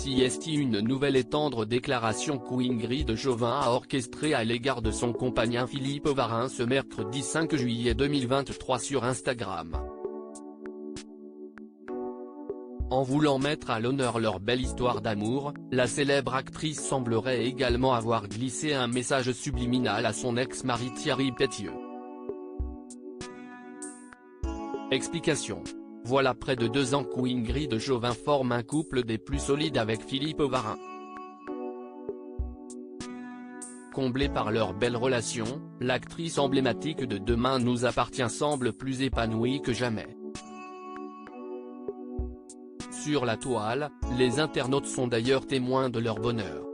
CST. Une nouvelle et tendre déclaration qu'Ingrid Chauvin a orchestrée à l'égard de son compagnon Philippe Varin ce mercredi 5 juillet 2023 sur Instagram. En voulant mettre à l'honneur leur belle histoire d'amour, la célèbre actrice semblerait également avoir glissé un message subliminal à son ex-mari Thierry Pétieux. Explication. Voilà près de 2 ans qu'Ingrid Chauvin forme un couple des plus solides avec Philippe Varin. Comblée par leur belle relation, l'actrice emblématique de Demain nous appartient semble plus épanouie que jamais. Sur la toile, les internautes sont d'ailleurs témoins de leur bonheur.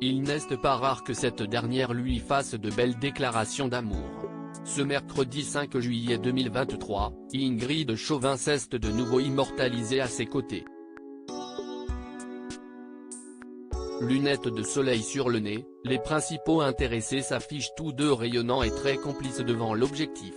Il n'est pas rare que cette dernière lui fasse de belles déclarations d'amour. Ce mercredi 5 juillet 2023, Ingrid Chauvin s'est de nouveau immortalisée à ses côtés. Lunettes de soleil sur le nez, les principaux intéressés s'affichent tous deux rayonnants et très complices devant l'objectif.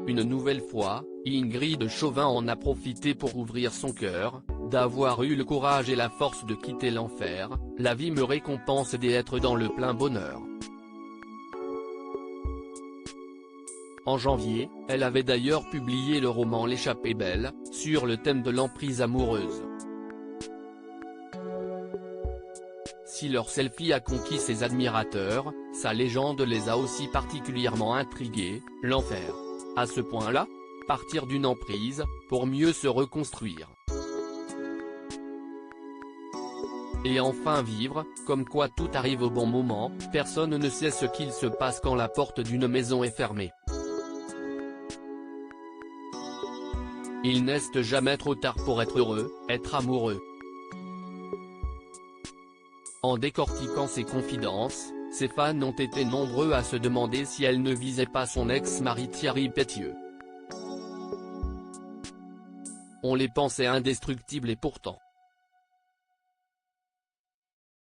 Une nouvelle fois, Ingrid Chauvin en a profité pour ouvrir son cœur, d'avoir eu le courage et la force de quitter l'enfer, la vie me récompense d'être dans le plein bonheur. En janvier, elle avait d'ailleurs publié le roman L'échappée belle, sur le thème de l'emprise amoureuse. Si leur selfie a conquis ses admirateurs, sa légende les a aussi particulièrement intrigués. L'enfer. À ce point-là, partir d'une emprise, pour mieux se reconstruire. Et enfin vivre, comme quoi tout arrive au bon moment, personne ne sait ce qu'il se passe quand la porte d'une maison est fermée. Il n'est jamais trop tard pour être heureux, être amoureux. En décortiquant ses confidences, ses fans ont été nombreux à se demander si elle ne visait pas son ex-mari Thierry Pétieux. On les pensait indestructibles et pourtant.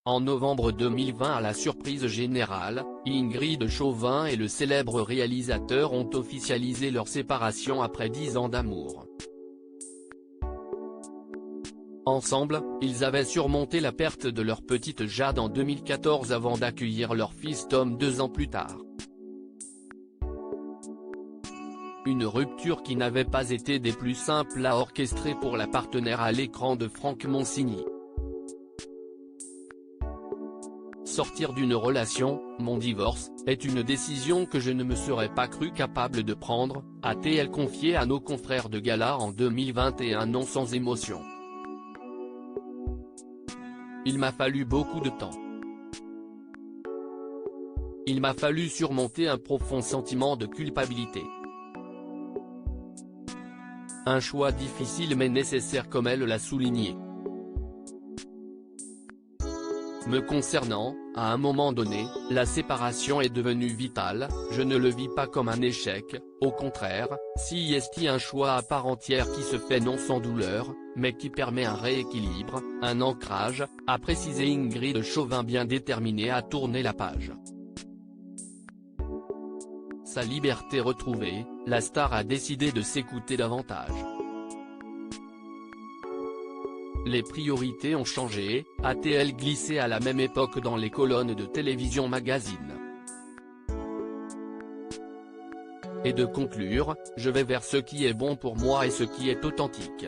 En novembre 2020 à la surprise générale, Ingrid Chauvin et le célèbre réalisateur ont officialisé leur séparation après 10 ans d'amour. Ensemble, ils avaient surmonté la perte de leur petite Jade en 2014 avant d'accueillir leur fils Tom 2 ans plus tard. Une rupture qui n'avait pas été des plus simples à orchestrer pour la partenaire à l'écran de Franck Monsigny. Sortir d'une relation, mon divorce, est une décision que je ne me serais pas cru capable de prendre, a-t-elle confié à nos confrères de Gala en 2021 non sans émotion. Il m'a fallu beaucoup de temps. Il m'a fallu surmonter un profond sentiment de culpabilité. Un choix difficile mais nécessaire comme elle l'a souligné. Me concernant, à un moment donné, la séparation est devenue vitale, je ne le vis pas comme un échec, au contraire, c'est un choix à part entière qui se fait non sans douleur, mais qui permet un rééquilibre, un ancrage, a précisé Ingrid Chauvin bien déterminée à tourner la page. Sa liberté retrouvée, la star a décidé de s'écouter davantage. Les priorités ont changé, a-t-elle glissé à la même époque dans les colonnes de Télévision Magazine. Et de conclure, je vais vers ce qui est bon pour moi et ce qui est authentique.